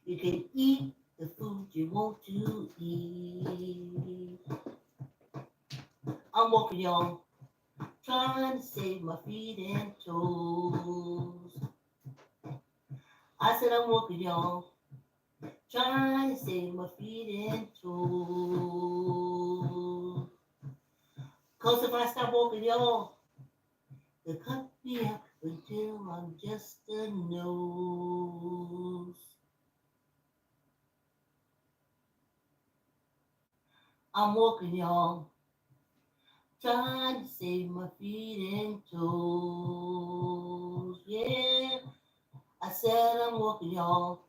You can eat the food you want to eat. I'm walking, y'all, trying to save my feet and toes. I said I'm walking, y'all, trying to save my feet and toes. Cause if I stop walking, y'all, they cut me up until I'm just a nose. I'm walking, y'all, trying to save my feet and toes. Yeah, I said I'm walking, y'all,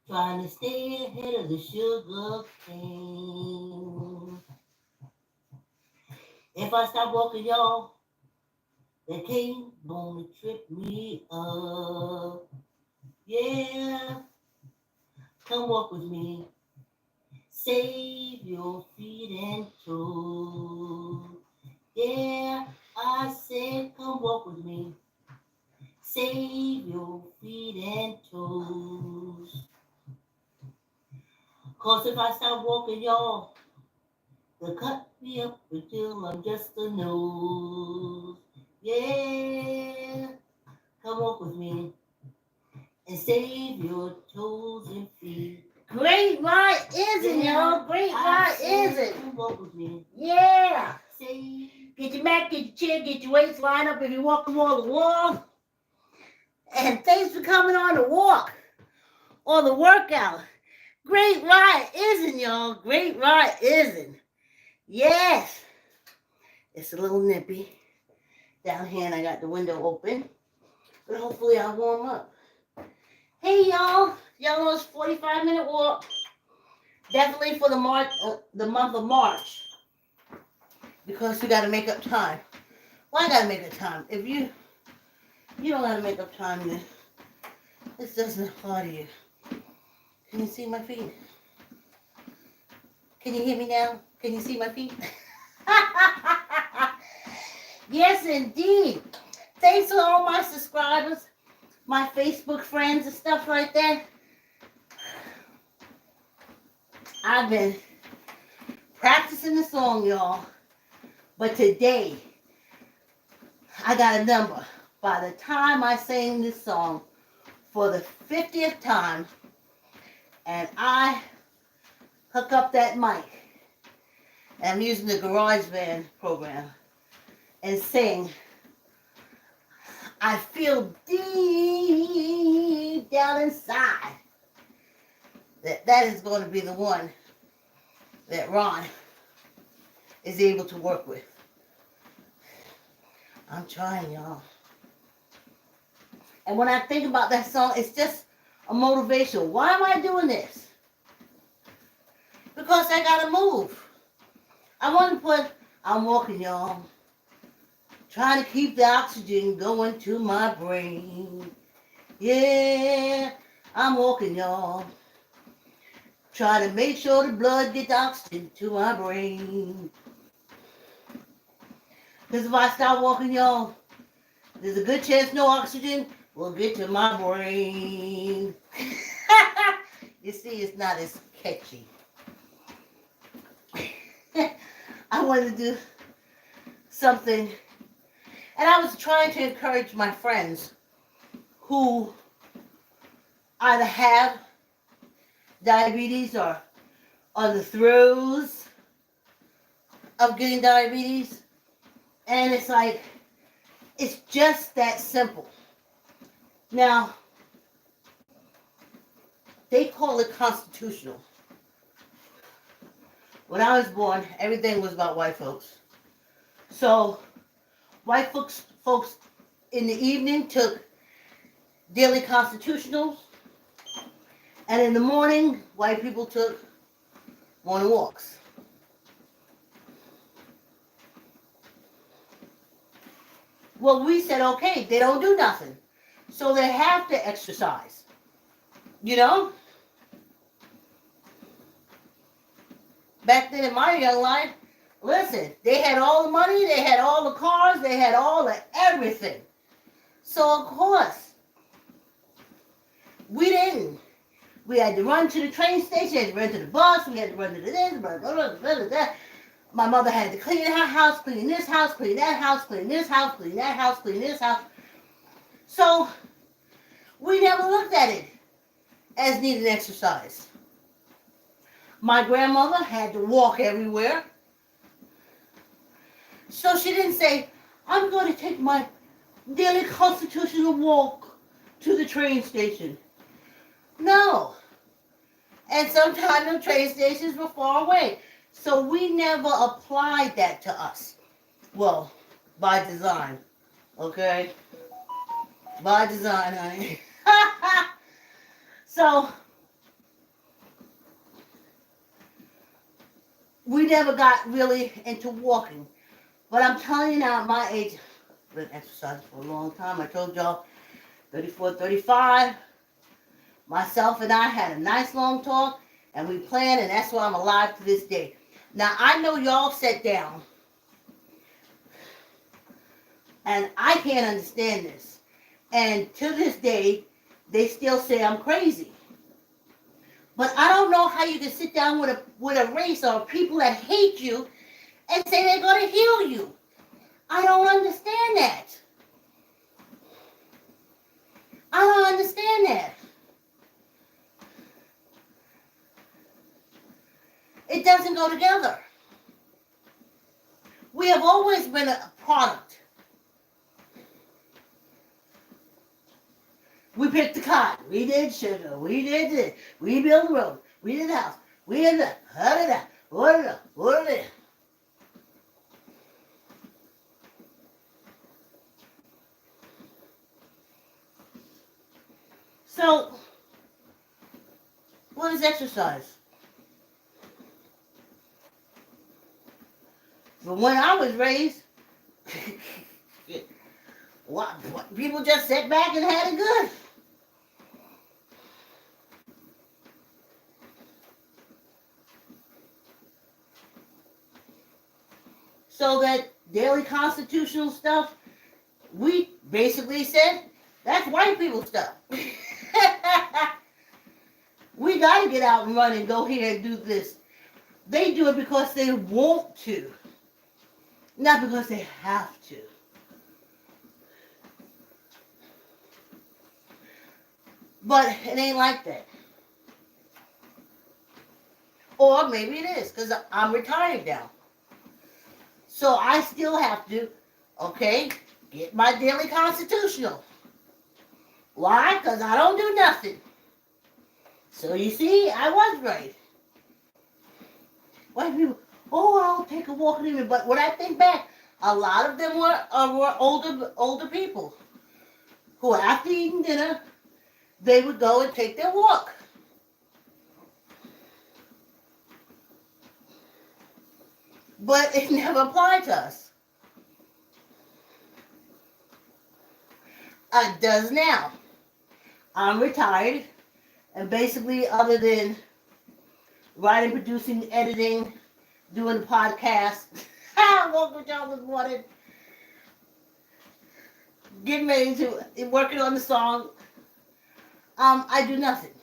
trying to stay ahead of the sugar cane. If I stop walking, y'all, the cane gonna trip me up. Yeah, come walk with me. Save your feet and toes. Yeah, I said come walk with me. Save your feet and toes. Cause if I stop walking, y'all, they'll cut me up until I'm just a nose. Yeah, come walk with me and save your toes and feet. Great ride isn't, y'all. Great ride isn't. Come walk with me. Yeah. Save. Get your mat, get your chair, get your weights lined up if you walk from wall to wall. And thanks for coming on the walk or the workout. Great ride isn't, y'all. Great ride isn't. Yes. It's a little nippy down here, and I got the window open. But hopefully I'll warm up. Hey, y'all. Y'all know it's 45-minute walk. Definitely for the month of March. Because we got to make up time. Well, I got to make up time. If you don't got to make up time, then this doesn't apply to you. Can you see my feet? Can you hear me now? Can you see my feet? Yes, indeed. Thanks to all my subscribers, my Facebook friends and stuff like that. I've been practicing the song, y'all. But today, I got a number. By the time I sang this song for the 50th time, and I hook up that mic, and I'm using the GarageBand program, and sing, I feel deep down inside that is going to be the one that Ron is able to work with. I'm trying, y'all. And when I think about that song, it's just a motivation. Why am I doing this? Because I gotta move. I want to put, I'm walking, y'all. Trying to keep the oxygen going to my brain. Yeah, I'm walking, y'all. Trying to make sure the blood gets oxygen to my brain. Because if I stop walking, y'all, there's a good chance no oxygen will get to my brain. You see, it's not as catchy. I wanted to do something, and I was trying to encourage my friends who either have diabetes or on the throes of getting diabetes. And it's like, it's just that simple. Now, they call it constitutional. When I was born, everything was about white folks. So, white folks in the evening took daily constitutionals, and in the morning, white people took morning walks. Well, we said, okay, they don't do nothing, so they have to exercise. You know? Back then in my young life, listen, they had all the money, they had all the cars, they had all the everything. So, of course, we didn't. We had to run to the train station, had to run to the bus, we had to run to this, blah, blah, blah, blah, blah, blah. My mother had to clean her house, clean this house, clean that house, clean this house, clean that house, clean this house. So we never looked at it as needed exercise. My grandmother had to walk everywhere. So she didn't say, I'm going to take my daily constitutional walk to the train station. No. And sometimes the train stations were far away. So we never applied that to us. Well, by design. Okay? By design, honey. So, we never got really into walking. But I'm telling you now, at my age, I've been exercising for a long time. I told y'all, 34, 35. Myself and I had a nice long talk, and we planned, and that's why I'm alive to this day. Now, I know y'all sat down, and I can't understand this. And to this day, they still say I'm crazy. But I don't know how you can sit down with a race or people that hate you and say they're going to heal you. I don't understand that. I don't understand that. It doesn't go together. We have always been a product. We picked the cotton. We did sugar. We did this. We built the road. We did the house. We did that. What did it? So, what is exercise? But when I was raised, what, people just sat back and had it good. So that daily constitutional stuff, we basically said, that's white people stuff. We got to get out and run and go here and do this. They do it because they want to, not because they have to. But it ain't like that. Or maybe it is, because I'm retired now. So I still have to, okay, get my daily constitutional. Why? Because I don't do nothing. So you see, I was right. White people, oh, I'll take a walk in the But when I think back, a lot of them were older people who, after eating dinner, they would go and take their walk. But it never applied to us. It does now. I'm retired, and basically, other than writing, producing, editing, doing the podcast, walking with y'all this morning, getting ready to working on the song, I do nothing.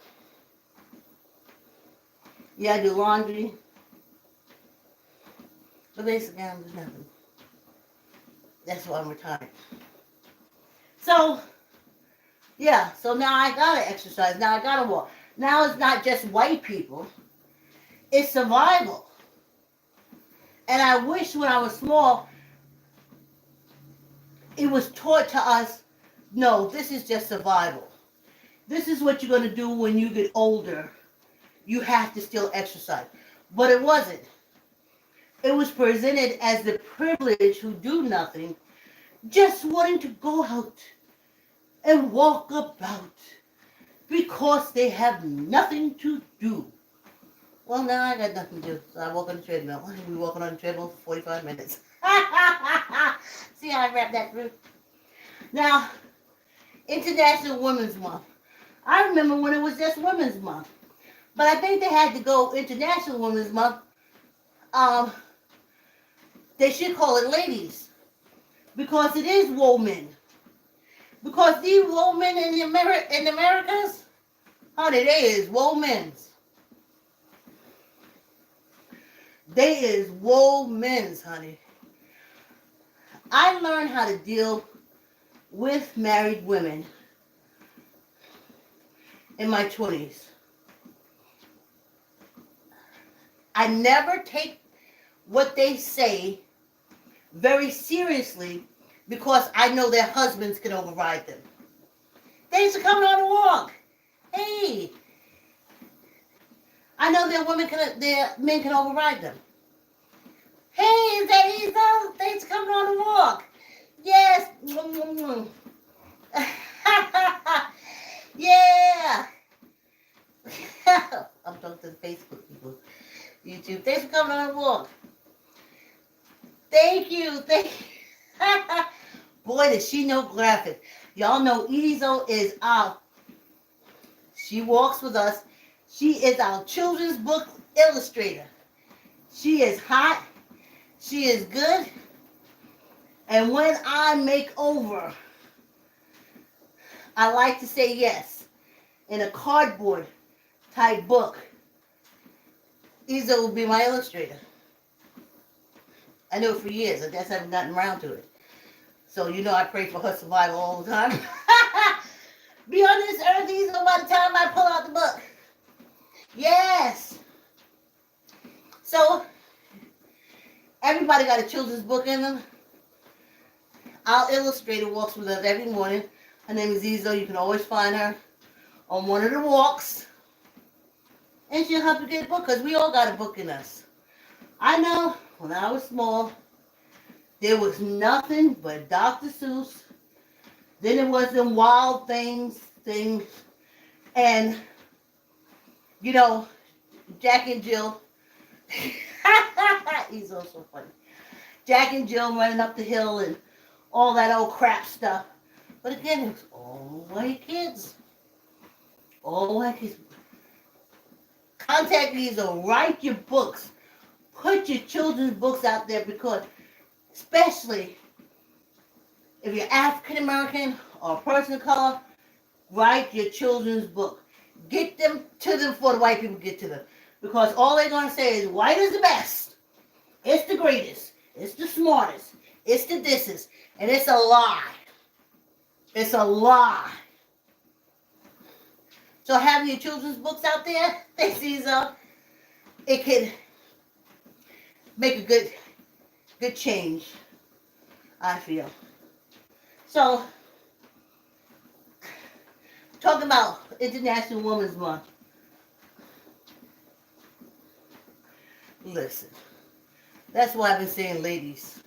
Yeah, I do laundry, but basically, I do nothing. That's why I'm retired. So, yeah, so now I gotta exercise. Now I gotta walk. Now it's not just white people. It's survival. And I wish when I was small, it was taught to us, no, this is just survival. This is what you're gonna do when you get older. You have to still exercise. But it wasn't. It was presented as the privileged who do nothing, just wanting to go out and walk about because they have nothing to do. Well, now I got nothing to do, so I walk on the treadmill. I've been walking on the treadmill for 45 minutes. See how I wrapped that through? Now, International Women's Month. I remember when it was just Women's Month. But I think they had to go International Women's Month. They should call it Ladies. Because it is women. Because these women in the Americas, Honey, they is womans. They is womans, honey. I learned how to deal with married women in my 20s. I never take what they say very seriously because I know their husbands can override them. They used to come on a walk. Hey, I know their men can override them. Hey, is that Eva? Thanks for coming on a walk. Yes. Yeah. I'm talking to the Facebook people. YouTube. Thanks for coming on a walk. Thank you. Boy, does she know graphic. Y'all know Ezo is out. She walks with us. She is our children's book illustrator. She is hot. She is good. And when I make over, I like to say yes. In a cardboard type book, Ezo will be my illustrator. I know it for years. I just haven't gotten around to it. So you know I pray for her survival all the time. Be on this earth, Ezo, by the time I pull out the book. Yes. So, everybody got a children's book in them. Our illustrator walks with us every morning. Her name is Ezo. You can always find her on one of the walks. And she'll help you get a book because we all got a book in us. I know when I was small, there was nothing but Dr. Seuss. Then it was them Wild things. And, you know, Jack and Jill. He's also funny. Jack and Jill running up the hill and all that old crap stuff. But again, it was all white kids. All white kids. Contact Ezo. Write your books. Put your children's books out there because, especially if you're African American or a person of color, write your children's book. Get them to them before the white people get to them. Because all they're going to say is, white is the best. It's the greatest. It's the smartest. It's the thisest. And it's a lie. It's a lie. So having your children's books out there, thanks, Ezo, it can make a good change, I feel. So, talking about International Women's Month. Listen, that's why I've been saying, ladies,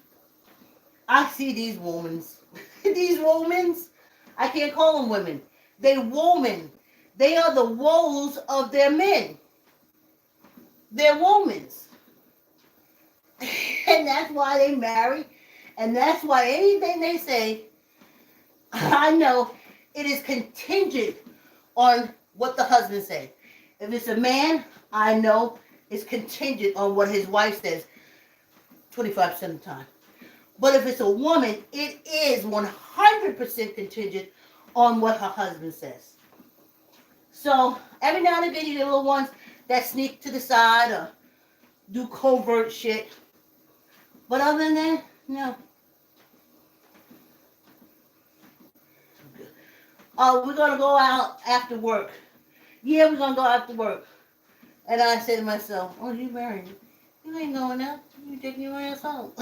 I see these womans. These womans, I can't call them women. They woman. They are the woes of their men. They're womans. And that's why they marry. And that's why anything they say, I know it is contingent on what the husband says. If it's a man, I know it's contingent on what his wife says 25% of the time. But if it's a woman, it is 100% contingent on what her husband says. So every now and again you get little ones that sneak to the side or do covert shit. But other than that, no. Oh, we're going to go out after work. Yeah, we're going to go after work. And I say to myself, oh, you married. You ain't going out. You taking your ass home.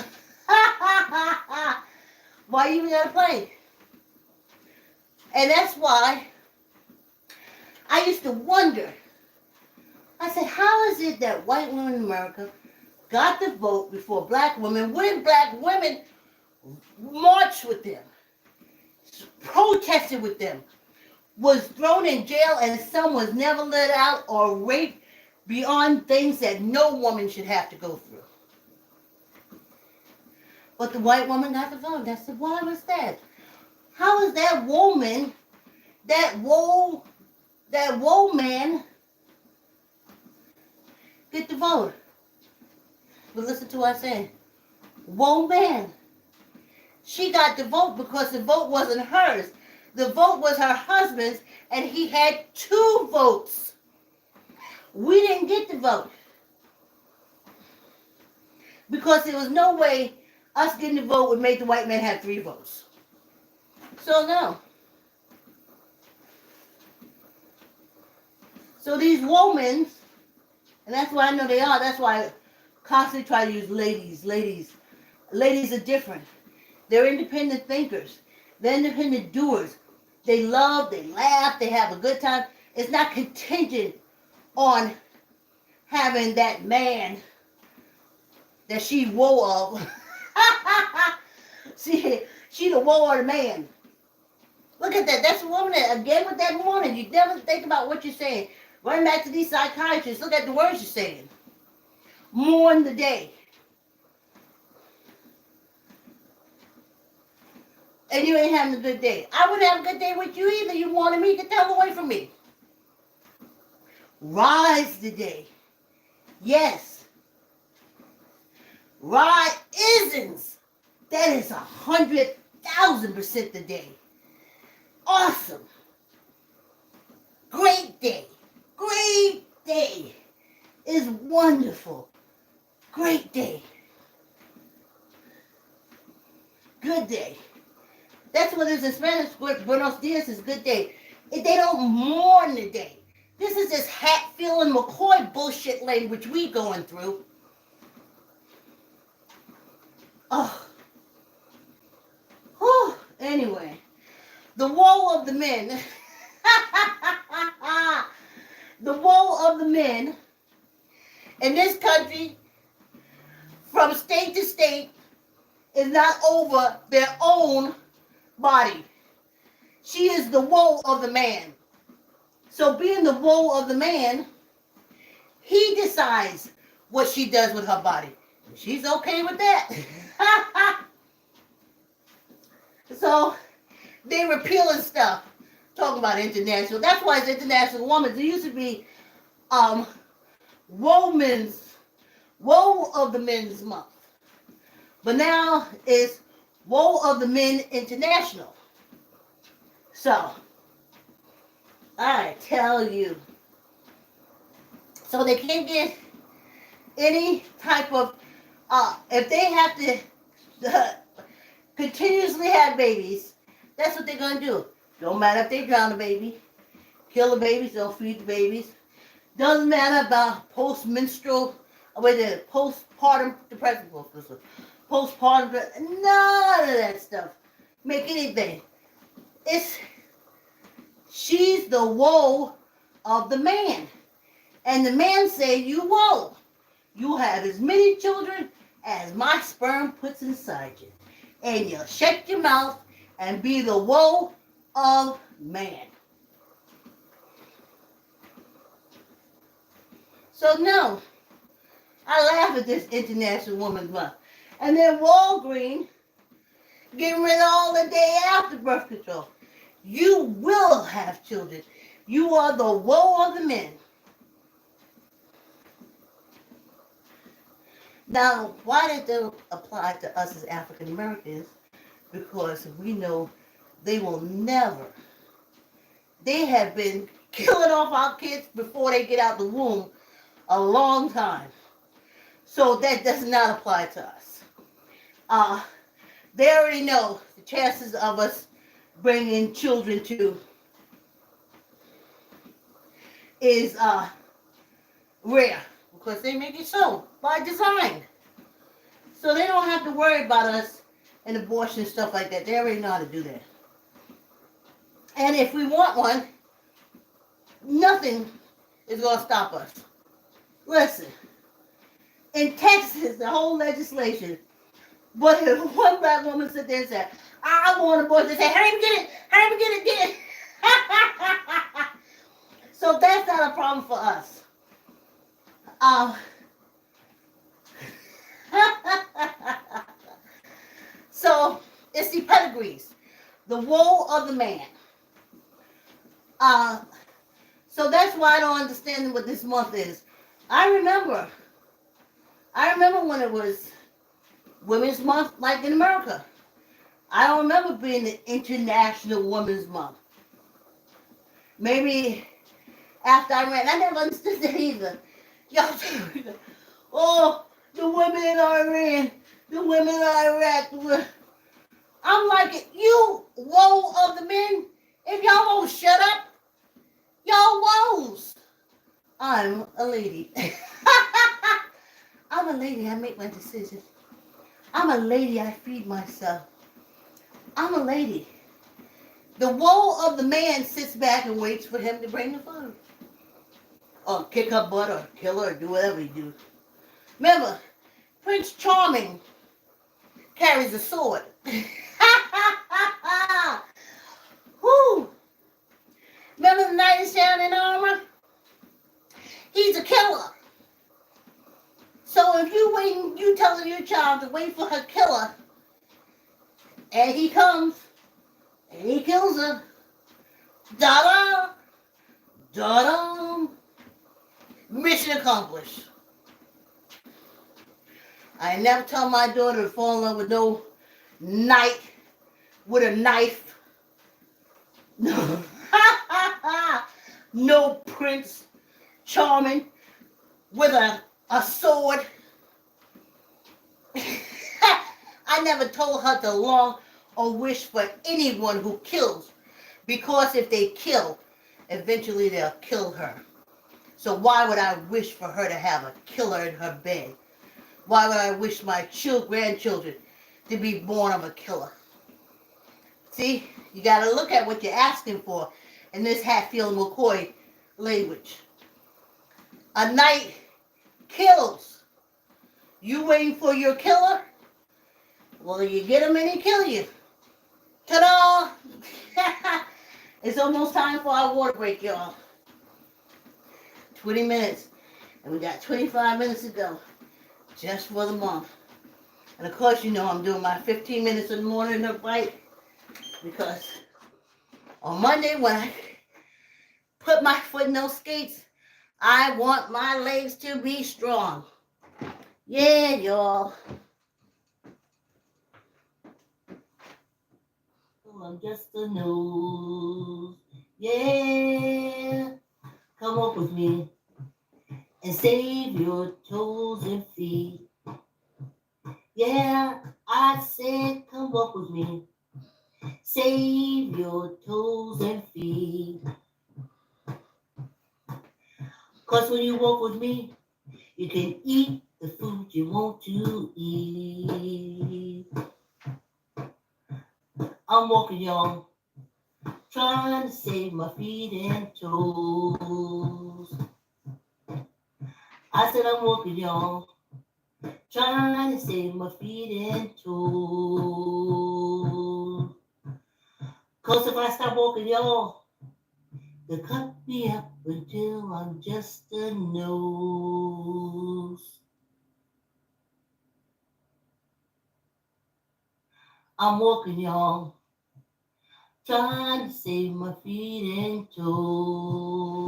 Why you even got to play? And that's why I used to wonder. I said, how is it that white women in America got the vote before black women, when black women marched with them, protested with them, was thrown in jail, and some was never let out or raped beyond things that no woman should have to go through. But the white woman got the vote. I said, why was that? How is that woman, that woe man, get the vote? But listen to what I said. Woe man. She got the vote because the vote wasn't hers. The vote was her husband's, and he had 2 votes. We didn't get the vote because there was no way us getting the vote would make the white man have 3 votes. So no. So these women, and that's why I know they are. That's why I constantly try to use ladies. Ladies are different. They're independent thinkers. They're independent doers. They love, they laugh, they have a good time. It's not contingent on having that man that she woe of. she the woe of the man. Look at that. That's a woman that, again with that woman, you never think about what you're saying. Run back to these psychiatrists. Look at the words you're saying. Mourn the day. And you ain't having a good day. I wouldn't have a good day with you either. You wanted me to tell away from me. Rise the day. Yes. Risings. That is 100,000% the day. Awesome. Great day. Great day. Is wonderful. Great day. Good day. That's what it is in Spanish. Buenos dias is good day. They don't mourn the day. This is this Hatfield and McCoy bullshit language we going through. Oh. Whew. Anyway. The woe of the men. The woe of the men in this country, from state to state, is not over their own body. She is the woe of the man. So being the woe of the man, he decides what she does with her body. She's okay with that. So they repealing stuff, talking about international. That's why it's International Women's. It used to be Woe of the Men's Month. But now it's Woe of the Men International. So, I tell you. So they can't get any type of, if they have to continuously have babies, that's what they're going to do. Don't matter if they drown the baby, kill the babies, don't feed the babies. Doesn't matter about postpartum depression, postpartum, none of that stuff. Make anything. She's the woe of the man. And the man say, you woe. You have as many children as my sperm puts inside you. And you'll shut your mouth and be the woe of man. So no, I laugh at this International Women's Month. And then Walgreens getting rid of all the day after birth control. You will have children. You are the woe of the men. Now, why did they apply to us as African Americans? Because we know they will never. They have been killing off our kids before they get out the womb a long time. So that does not apply to us. They already know the chances of us bringing children to is rare because they make it so by design. So they don't have to worry about us and abortion and stuff like that. They already know how to do that. And if we want one, nothing is going to stop us. Listen, in Texas, the whole legislation, but if one black woman sit there and say, I want an abortion, they say, hurry up, get it. So that's not a problem for us. So it's the pedigrees, the woe of the man. So that's why I don't understand what this month is. I remember when it was Women's Month, like in America. I don't remember being the International Women's Month. Maybe after I ran, I never understood that either. Y'all, oh, the women in Iran, the women in Iraq. I'm like, you woe of the men, if y'all won't shut up, y'all woes. I'm a lady. I'm a lady, I make my decisions. I'm a lady, I feed myself. I'm a lady. The woe of the man sits back and waits for him to bring the food. Or kick her butt or kill her or do whatever he do. Remember, Prince Charming carries a sword. Whew. Remember the knight in shining armor? He's a killer. So if you telling your child to wait for her killer, and he comes, and he kills her, da-da, da-da, mission accomplished. I never tell my daughter to fall in love with no knight with a knife. No. No Prince Charming with a sword. I never told her to long or wish for anyone who kills, because if they kill, eventually they'll kill her. So why would I wish for her to have a killer in her bed? Why would I wish my grandchildren to be born of a killer? See, you got to look at what you're asking for in this Hatfield McCoy language. A knight kills. You waiting for your killer? Well, you get him and he kill you. Ta-da! It's almost time for our water break, y'all. 20 minutes. And we got 25 minutes to go. Just for the month. And of course, you know I'm doing my 15 minutes in the morning of bike. Because on Monday, when I put my foot in those skates, I want my legs to be strong. Yeah, y'all. Oh, I'm just a nose. Yeah. Come walk with me and save your toes and feet. Yeah, I said come walk with me. Save your toes and feet. 'Cause when you walk with me, you can eat the food you want to eat. I'm walking, y'all, trying to save my feet and toes. I said I'm walking, y'all, trying to save my feet and toes. 'Cause if I stop walking, y'all, they'll cut me up until I'm just a nose. I'm walking, y'all, trying to save my feet and toes.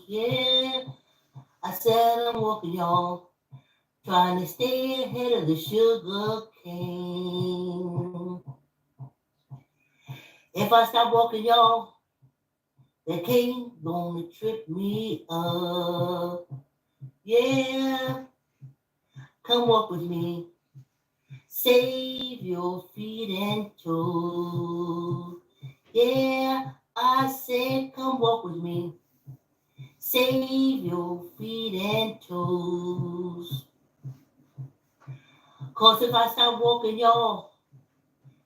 Yeah, I said I'm walking, y'all, trying to stay ahead of the sugar cane. If I stop walking, y'all, the cane gonna trip me up. Yeah, come walk with me. Save your feet and toes. Yeah, I said come walk with me. Save your feet and toes. 'Cause if I stop walking, y'all,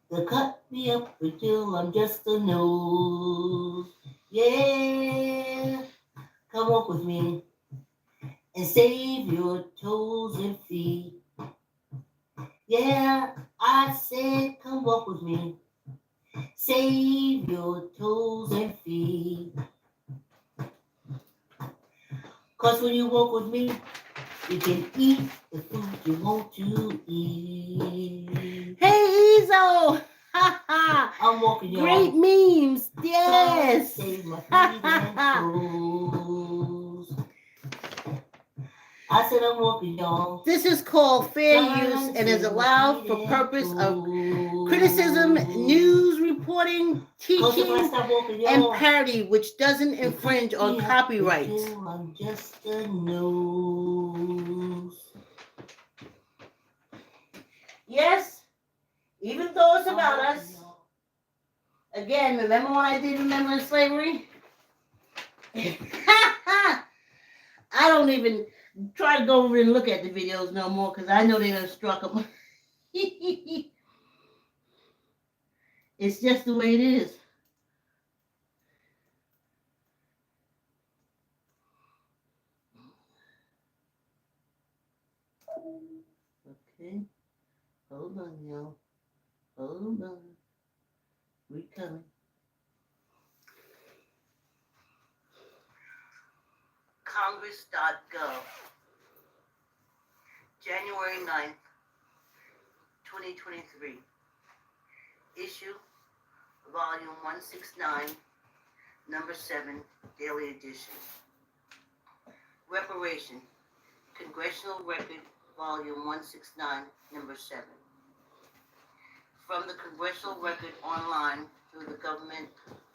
they'll cut me up until I'm just a nose. Yeah, come walk with me and save your toes and feet. Yeah, I said come walk with me. Save your toes and feet. 'Cause when you walk with me, you can eat the food you want to eat. Hey, Ezo! I'm walking, y'all. Great memes. Yes. Save my feet and toes. I said I'm walking, y'all. This is called fair use and is allowed for purpose of criticism, news reporting, Coach, if I teaching, stop walking, and yo, parody, which doesn't they infringe cut on me up copyrights. until I'm just a nose. Yes, even though it's about us. Again, remember when I did Remembering Slavery? I don't even try to go over and look at the videos no more because I know they done struck them. It's just the way it is. Okay, hold on, y'all. Hold on. We coming. Congress.gov, January 9th, 2023. Issue, volume 169, number 7, daily edition. Reparation, Congressional Record, volume 169, number 7. From the Congressional Record online through the Government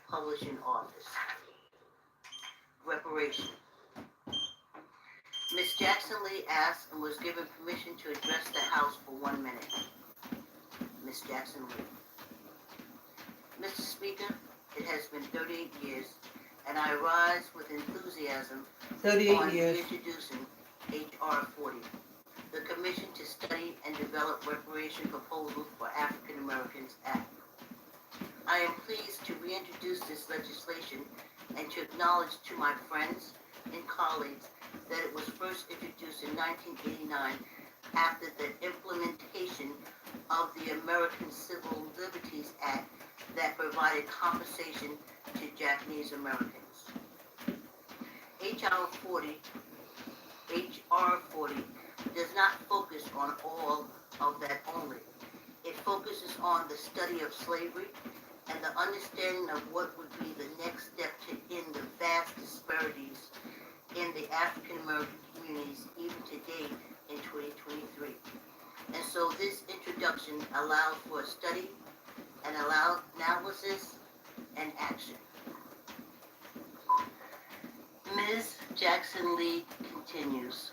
Publishing Office. Reparation. Ms. Jackson Lee asked and was given permission to address the House for 1 minute. Ms. Jackson Lee. Mr. Speaker, it has been 38 years, and I rise with enthusiasm 38 on years. Reintroducing H.R. 40, the Commission to Study and Develop Reparation Proposal for African Americans Act. I am pleased to reintroduce this legislation and to acknowledge to my friends and colleagues that it was first introduced in 1989 after the implementation of the American Civil Liberties Act that provided compensation to Japanese Americans. H.R. 40 does not focus on all of that only. It focuses on the study of slavery and the understanding of what would be the next step to end the vast disparities in the African American communities even today in 2023. And so this introduction allows for a study and allows analysis and action. Ms. Jackson Lee continues.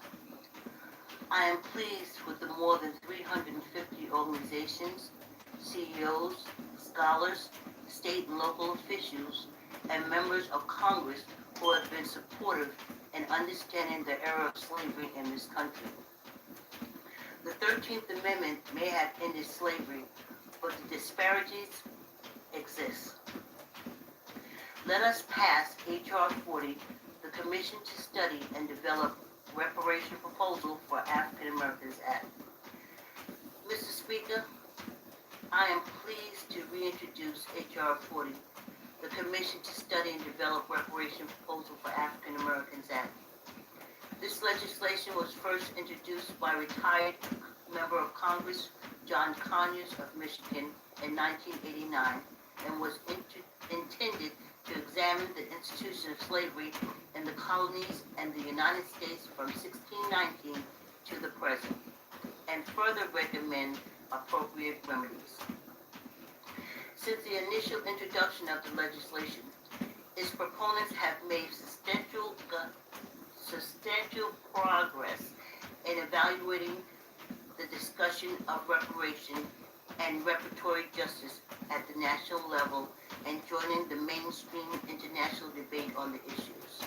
I am pleased with the more than 350 organizations, CEOs, scholars, state and local officials, and members of Congress who have been supportive in understanding the era of slavery in this country. The 13th Amendment may have ended slavery, but the disparities exist. Let us pass H.R. 40, the Commission to Study and Develop Reparation Proposal for African Americans Act. Mr. Speaker, I am pleased to reintroduce H.R. 40, the Commission to Study and Develop Reparation Proposal for African Americans Act. This legislation was first introduced by retired Member of Congress John Conyers of Michigan in 1989 and was intended to examine the institution of slavery in the colonies and the United States from 1619 to the present, and further recommend appropriate remedies. Since the initial introduction of the legislation, its proponents have made substantial progress in evaluating the discussion of reparation and reparatory justice at the national level and joining the mainstream international debate on the issues.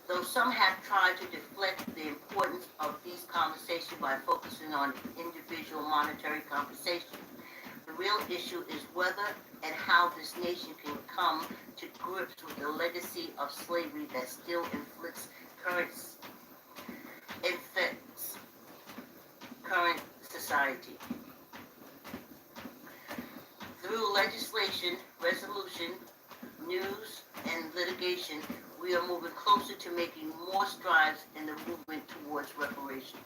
Though some have tried to deflect the importance of these conversations by focusing on individual monetary compensation, the real issue is whether and how this nation can come to grips with the legacy of slavery that still inflicts current society. Through legislation, resolution, news, and litigation, we are moving closer to making more strides in the movement towards reparation.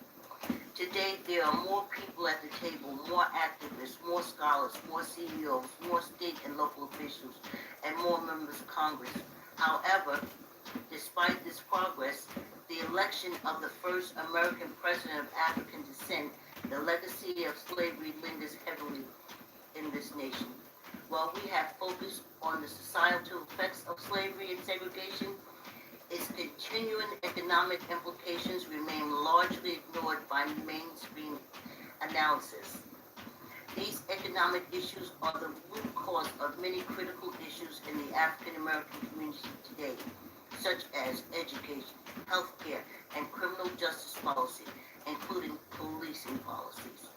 Today, there are more people at the table, more activists, more scholars, more CEOs, more state and local officials, and more members of Congress. However, despite this progress, the election of the first American president of African descent, the legacy of slavery lingers heavily in this nation. While we have focused on the societal effects of slavery and segregation, its continuing economic implications remain largely ignored by mainstream analysis. These economic issues are the root cause of many critical issues in the African American community today, such as education, healthcare, and criminal justice policy, including policing policies.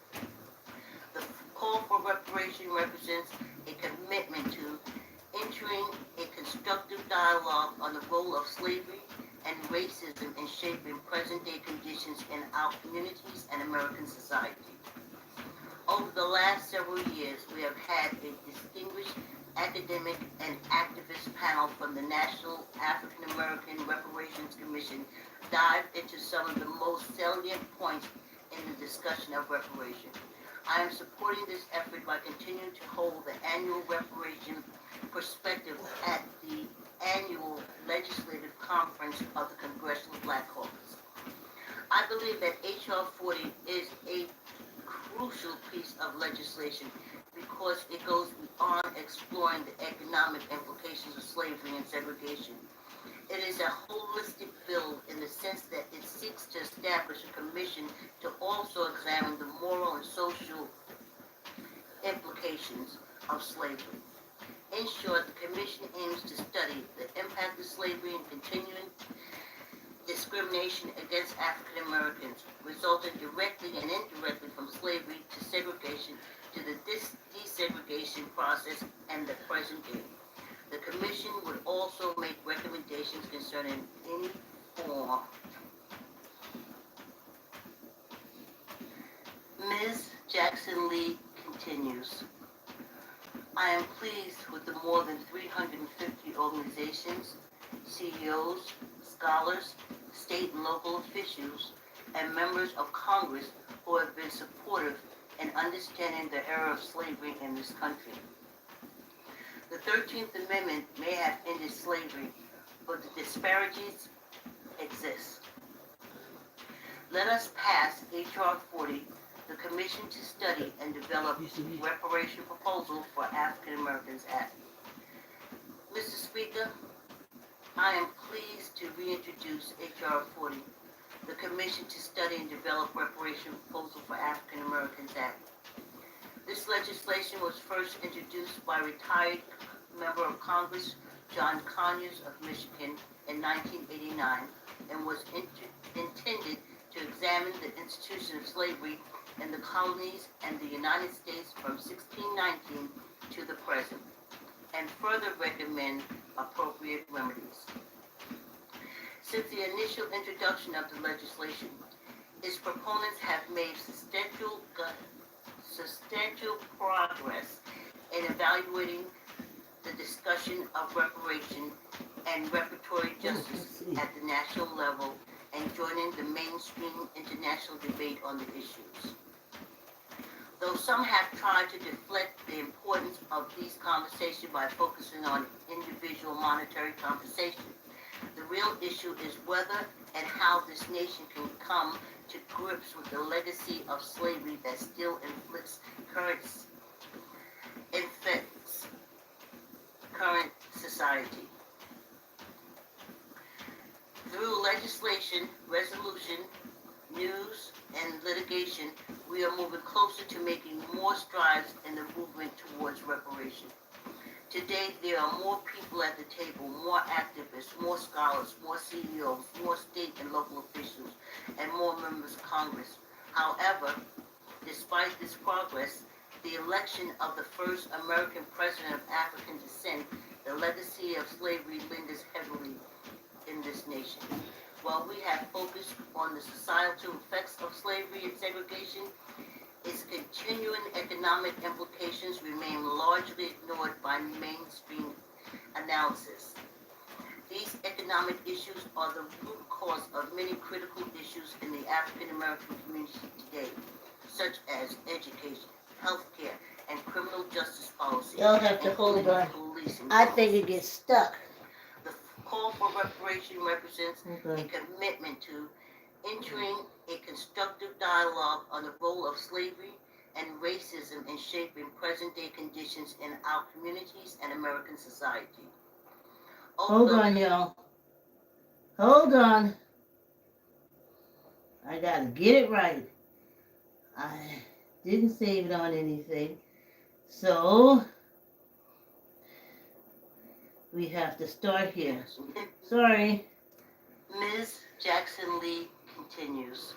The call for reparation represents a commitment to entering a constructive dialogue on the role of slavery and racism in shaping present-day conditions in our communities and American society. Over the last several years, we have had a distinguished academic and activist panel from the National African American Reparations Commission dive into some of the most salient points in the discussion of reparation. I am supporting this effort by continuing to hold the annual reparation perspective at the annual legislative conference of the Congressional Black Caucus. I believe that H.R. 40 is a crucial piece of legislation because it goes beyond exploring the economic implications of slavery and segregation. It is a holistic bill in the sense that it seeks to establish a commission to also examine the moral and social implications of slavery. In short, the commission aims to study the impact of slavery and continuing discrimination against African Americans, resulting directly and indirectly from slavery to segregation to the desegregation process and the present day. The Commission would also make recommendations concerning any form. Ms. Jackson Lee continues. I am pleased with the more than 350 organizations, CEOs, scholars, state and local officials, and members of Congress who have been supportive in understanding the era of slavery in this country. The 13th Amendment may have ended slavery, but the disparities exist. Let us pass H.R. 40, the Commission to Study and Develop Reparation Proposal for African Americans Act. Mr. Speaker, I am pleased to reintroduce H.R. 40, the Commission to Study and Develop Reparation Proposal for African Americans Act. This legislation was first introduced by retired Member of Congress John Conyers of Michigan in 1989 and was intended to examine the institution of slavery in the colonies and the United States from 1619 to the present, and further recommend appropriate remedies. Since the initial introduction of the legislation, its proponents have made substantial progress in evaluating the discussion of reparation and reparatory justice at the national level and joining the mainstream international debate on the issues. Though some have tried to deflect the importance of these conversations by focusing on individual monetary compensation, the real issue is whether and how this nation can come to grips with the legacy of slavery that still inflicts current society. Through legislation, resolution, news, and litigation, we are moving closer to making more strides in the movement towards reparation. Today, there are more people at the table, more activists, more scholars, more CEOs, more state and local officials, and more members of Congress. However, despite this progress, the election of the first American president of African descent, the legacy of slavery lingers heavily in this nation. While we have focused on the societal effects of slavery and segregation, its continuing economic implications remain largely ignored by mainstream analysis. These economic issues are the root cause of many critical issues in the African American community today, such as education, healthcare, and criminal justice policy. Y'all have to hold on. I think it gets stuck. The call for reparation represents a commitment to entering a constructive dialogue on the role of slavery and racism in shaping present-day conditions in our communities and American society. Hold on, y'all. Hold on. I gotta get it right. I didn't save it on anything. So, we have to start here. Sorry. Ms. Jackson Lee continues.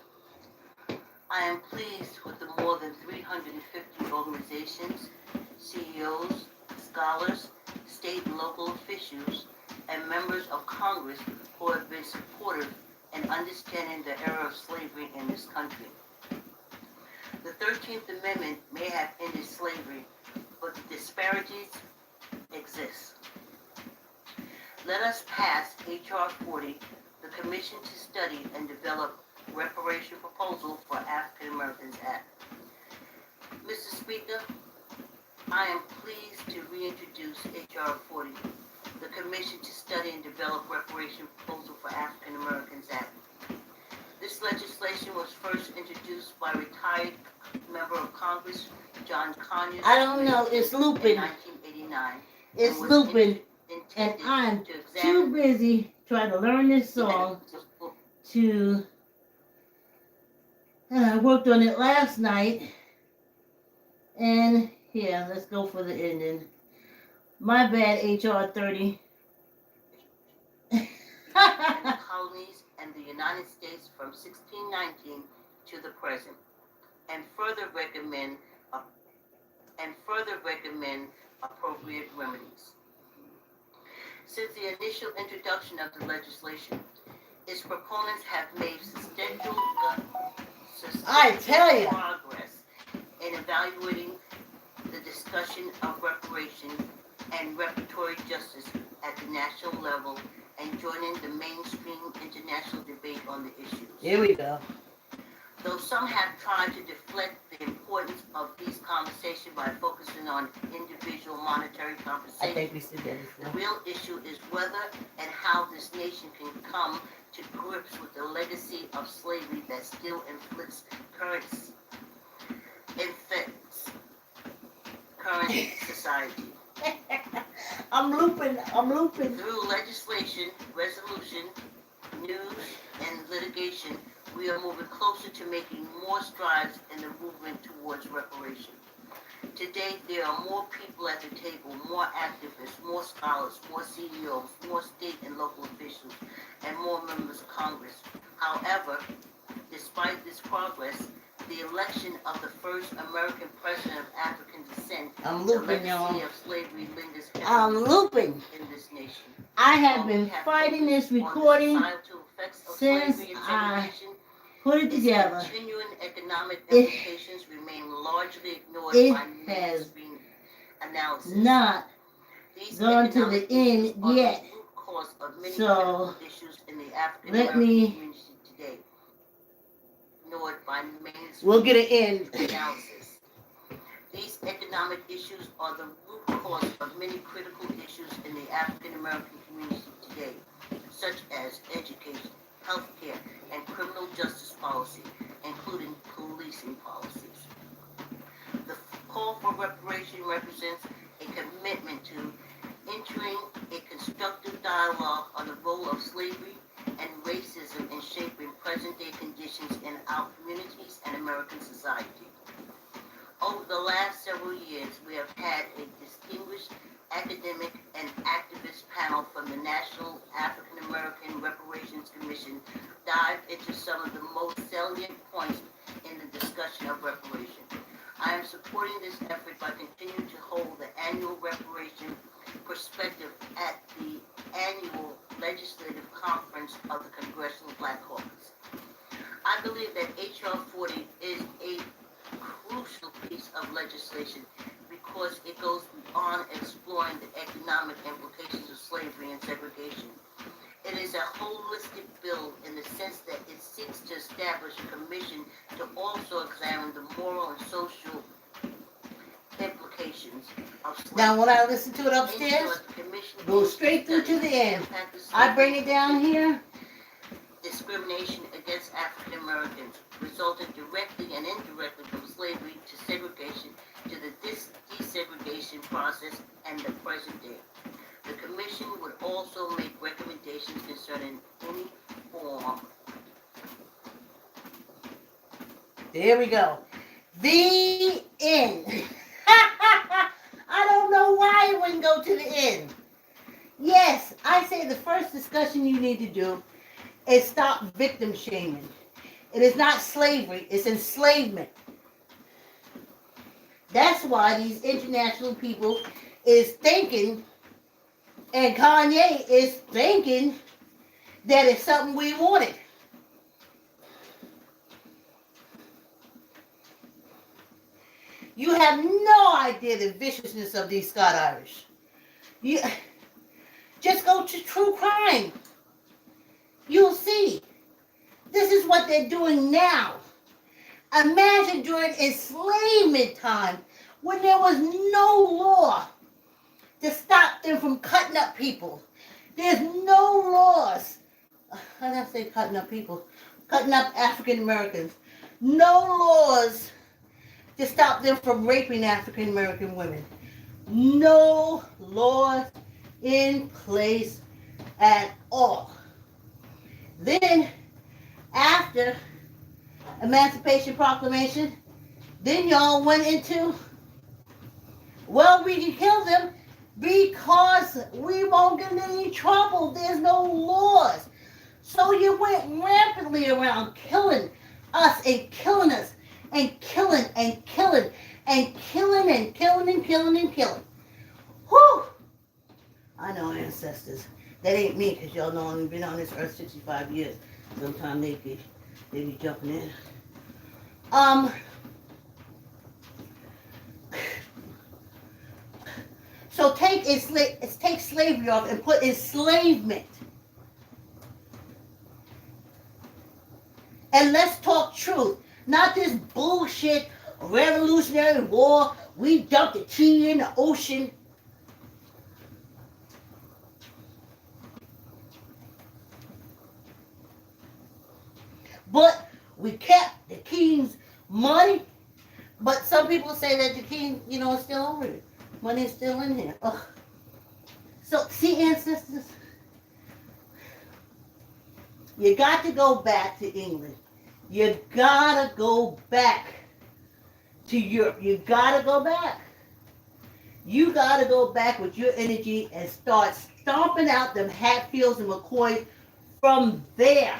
I am pleased with the more than 350 organizations, CEOs, scholars, state and local officials, and members of Congress who have been supportive in understanding the era of slavery in this country. The 13th Amendment may have ended slavery, but the disparities exist. Let us pass H.R. 40, the Commission to Study and Develop Reparation Proposal for African Americans Act. Mr. Speaker, I am pleased to reintroduce H.R. 40, the Commission to Study and Develop Reparation Proposal for African Americans Act. This legislation was first introduced by retired member of Congress John Conyers. I don't know, it's looping. In 1989. It's looping. And I'm too busy trying to learn this song to... I worked on it last night. And yeah, let's go for the ending. My bad, HR 30. Colonies and the United States from 1619 to the present, and further recommend appropriate remedies. Since the initial introduction of the legislation, its proponents have made substantial progress in evaluating the discussion of reparation and reparatory justice at the national level and joining the mainstream international debate on the issues. Here we go. Though some have tried to deflect the importance of these conversations by focusing on individual monetary compensation, I think we said that before. The real issue is whether and how this nation can come to grips with the legacy of slavery that still inflicts current society. I'm looping. Through legislation, resolution, news, and litigation, we are moving closer to making more strides in the movement towards reparation. Today, there are more people at the table, more activists, more scholars, more CEOs, more state and local officials, and more members of Congress. However, despite this progress, the election of the first American president of African descent, the legacy of slavery lingers heavily in this nation. I have been fighting this recording since I put it together. Continuing economic implications remain largely ignored by mainstream analysis. Not These gone to the end yet. So let me. By mainstream we'll get an end. Analysis. These economic issues are the root cause of many critical issues in the African American community today, such as education, healthcare, and criminal justice policy, including policing policies. The call for reparation represents a commitment to entering a constructive dialogue on the role of slavery and racism in shaping present-day conditions in our communities and American society. Over the last several years, we have had a distinguished academic and activist panel from the National African American Reparations Commission dive into some of the most salient points in the discussion of reparation. I am supporting this effort by continuing to hold the annual reparation perspective at the annual legislative conference of the Congressional Black Caucus. I believe that H.R. 40 is a crucial piece of legislation because it goes beyond exploring the economic implications of slavery and segregation. It is a holistic bill in the sense that it seeks to establish a commission to also examine the moral and social implications of slavery. Now, when I listen to it upstairs, go straight through to the end. I bring it down here. Discrimination against against African Americans resulted directly and indirectly from slavery to segregation to the desegregation process and the present day. The Commission would also make recommendations concerning any form. There we go. The end. I don't know why it wouldn't go to the end. Yes, I say the first discussion you need to do is stop victim shaming. It is not slavery, it's enslavement. That's why these international people is thinking, and Kanye is thinking, that it's something we wanted. You have no idea the viciousness of these Scott Irish. You just go to true crime. You'll see. This is what they're doing now. Imagine during enslavement time when there was no law to stop them from cutting up people. There's no laws. How did I say cutting up people? Cutting up African Americans. No laws to stop them from raping African American women. No laws in place at all. Then, after Emancipation Proclamation, then y'all went into, well, we can kill them because we won't get in any trouble. There's no laws. So you went rampantly around killing us and killing us and killing and killing and killing and killing and killing and killing. Whew! I know ancestors. That ain't me, because y'all know I've been on this earth 65 years. Sometimes they be jumping in. So take slavery off and put enslavement. And let's talk truth. Not this bullshit Revolutionary War. We dumped the tea in the ocean. But we kept the king's money. But some people say that the king, is still over it. Money is still in here. Ugh. So, see, ancestors, you got to go back to England. You gotta go back to Europe. You gotta go back. You gotta go back with your energy and start stomping out them Hatfields and McCoys from there.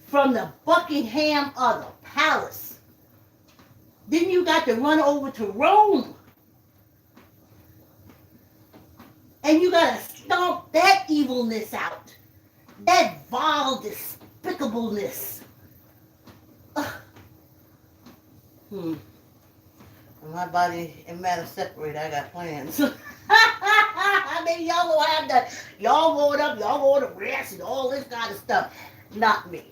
From the Buckingham of the Palace. Then you got to run over to Rome. And you got to stomp that evilness out. That vile despicableness. When my body and matter separate, I got plans. I mean, y'all gonna have that. Y'all going up, y'all going to rest and all this kind of stuff. Not me.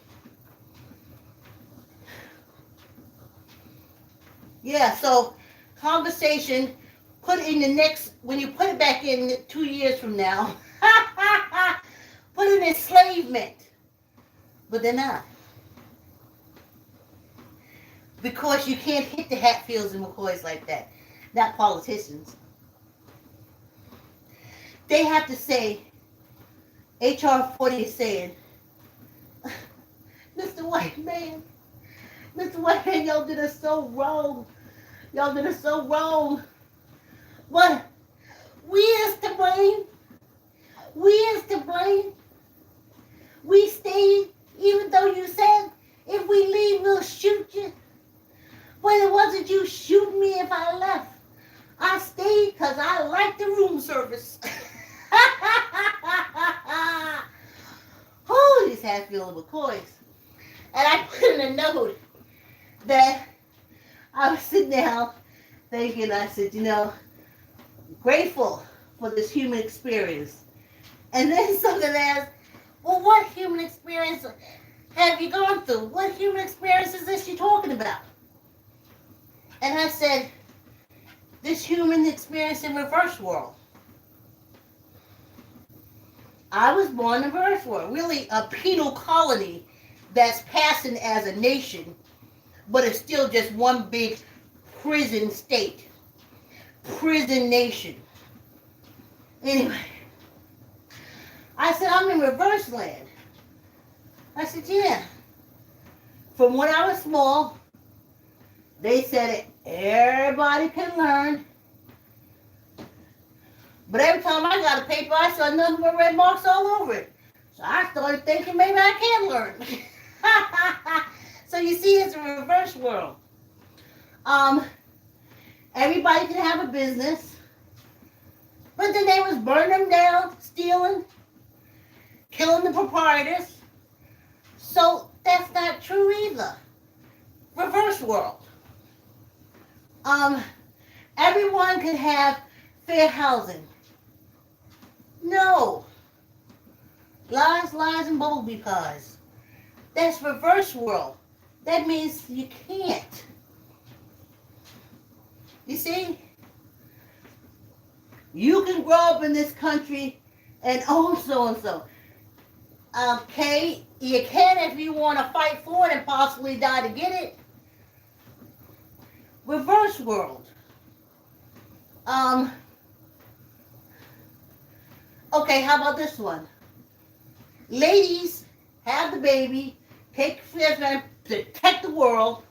Yeah, so conversation, put in the next, when you put it back in 2 years from now, put in enslavement. But they're not. Because you can't hit the Hatfields and McCoys like that. Not politicians. They have to say, HR 40 is saying, Mr. White Man, y'all did us so wrong. Y'all did us so wrong. What? We is to blame. We is to blame. We stayed, even though you said, if we leave, we'll shoot you. But it wasn't you shooting me if I left. I stayed because I like the room service. Oh, these Hatfield McCoys. And I put in a note that I was sitting down thinking, I said, grateful for this human experience. And then something asked, well, what human experience have you gone through? What human experience is this you're talking about? And I said, this human experience in reverse world. I was born in reverse world, really a penal colony that's passing as a nation, but it's still just one big prison state, prison nation. Anyway, I said, I'm in reverse land. I said, yeah. From when I was small, they said everybody can learn. But every time I got a paper, I saw nothing but red marks all over it. So I started thinking maybe I can learn. So you see, it's a reverse world. Everybody can have a business, but then they was burning them down, stealing, killing the proprietors. So that's not true either. Reverse world. Everyone can have fair housing. No. Lies, lies, and bumblebee pies. That's reverse world. That means you can't. You see? You can grow up in this country and own so-and-so. Okay, you can if you want to fight for it and possibly die to get it. Reverse world. Okay, how about this one? Ladies have the baby, take care of them, protect the world,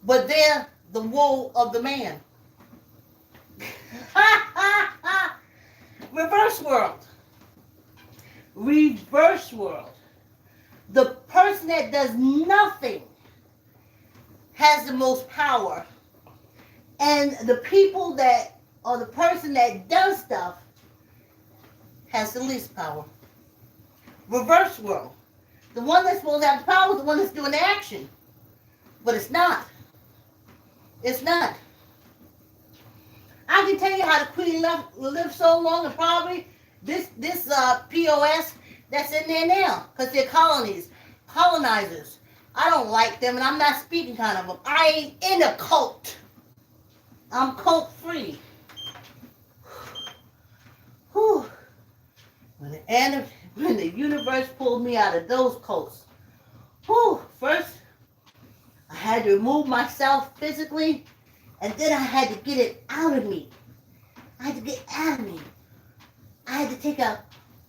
but they're the woe of the man. Reverse world. Reverse world. The person that does nothing has the most power, and the people that, or the person that does stuff, has the least power. Reverse world. The one that's supposed to have the power is the one that's doing the action. But it's not. It's not. I can tell you how the Queen lived so long, and probably this POS that's in there now, because they're colonizers. I don't like them, and I'm not speaking kind of them. I ain't in a cult. I'm cult free. Whew. When the universe pulled me out of those cults, whew, first I had to remove myself physically, and then I had to get it out of me. I had to get out of me. I had to take out,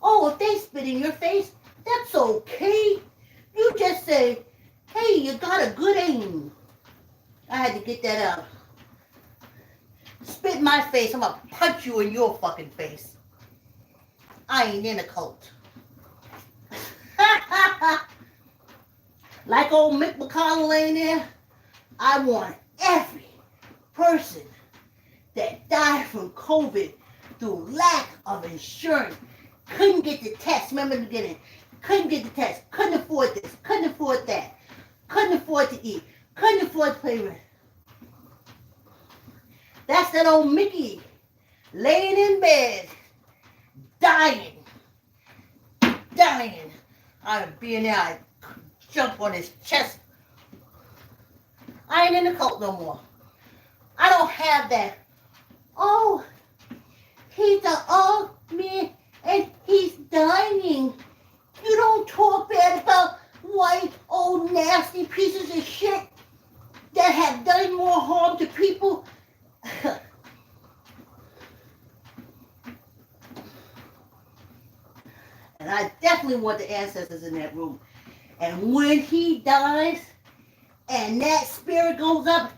oh, if they spit in your face, that's okay. You just say, hey, you got a good aim. I had to get that out. Spit in my face, I'm gonna punch you in your fucking face. I ain't in a cult. Like old Mick McConnell ain't there, I want every person that died from COVID through lack of insurance, couldn't get the test, remember in the beginning, couldn't get the test, couldn't afford this, couldn't afford that, couldn't afford to eat, couldn't afford to pay rent. That's that old Mickey laying in bed, dying. I'd be in there, I'd jump on his chest. I ain't in the cult no more. I don't have that. Oh, he's an old man and he's dying. You don't talk bad about white, old, nasty pieces of shit that have done more harm to people. And I definitely want the ancestors in that room. And when he dies, and that spirit goes up,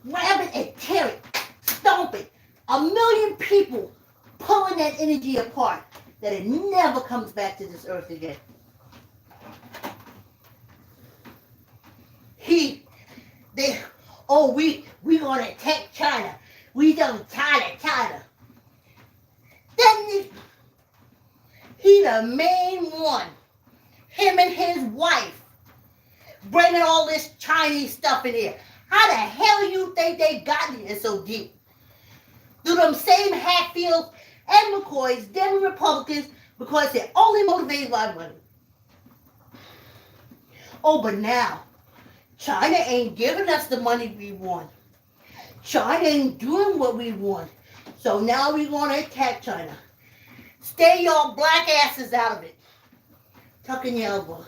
grab it and tear it, stomp it. 1,000,000 people pulling that energy apart, that it never comes back to this earth again. We gonna attack China. We done China. Then he the main one. Him and his wife bringing all this Chinese stuff in here. How the hell you think they got in here so deep? Do them same Hatfields and McCoys, them Republicans, because they're only motivated by money. Oh, but now, China ain't giving us the money we want. China ain't doing what we want. So now we want to attack China. Stay your black asses out of it. Tuck in your elbow.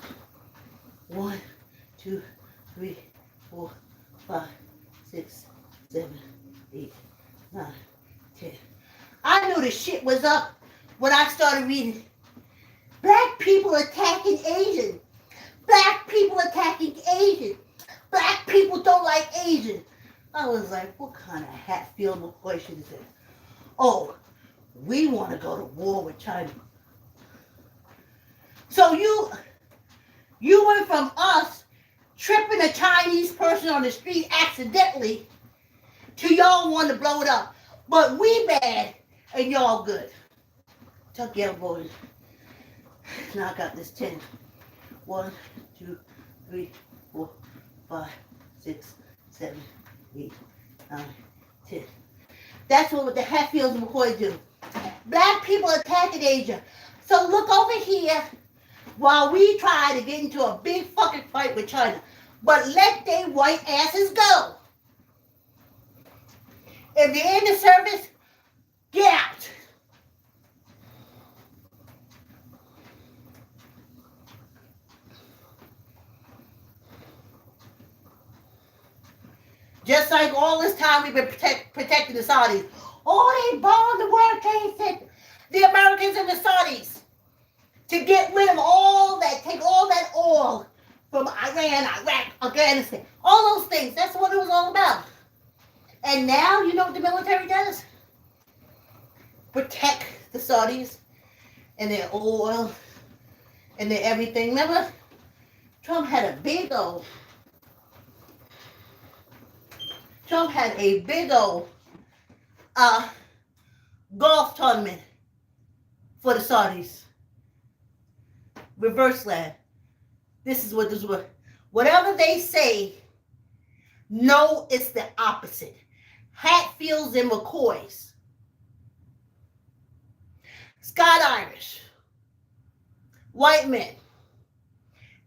1, 2, 3, 4, 5, 6, 7, 8, 9, 10. I knew the shit was up when I started reading. Black people attacking Asian. Black people attacking Asian. Black people don't like Asian. I was like, what kind of Hatfield question is this? Oh, we want to go to war with China. So you went from us tripping a Chinese person on the street accidentally to y'all want to blow it up. But we bad and y'all good. Tuck your voted. Now I got this 10. 1, 2, 3, 4, 5, 6, 7, 8, 9, 10. That's what the Hatfields and McCoys do. Black people attacking Asia. So look over here while we try to get into a big fucking fight with China. But let they white asses go. If you're in the service, get out. Just like all this time we've been protecting the Saudis. Oh, they bombed the World Trade Center. The Americans and the Saudis. To get rid of all that, take all that oil from Iran, Iraq, Afghanistan. All those things. That's what it was all about. And now, you know what the military does? Protect the Saudis and their oil and their everything. Remember? Trump had a big old golf tournament for the Saudis. Reverse land. This is what this was. Whatever they say, no, it's the opposite. Hatfields and McCoys. Scott Irish. White men.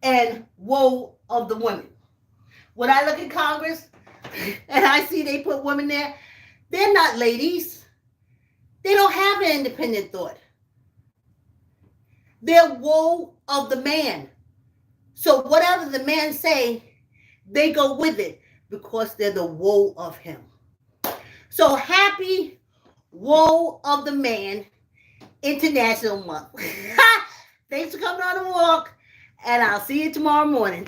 And woe of the women. When I look at Congress, and I see they put women there, they're not ladies. They don't have an independent thought. They're woe of the man. So whatever the man say, they go with it because they're the woe of him. So happy Woe of the Man International Month. Thanks for coming on the walk, and I'll see you tomorrow morning.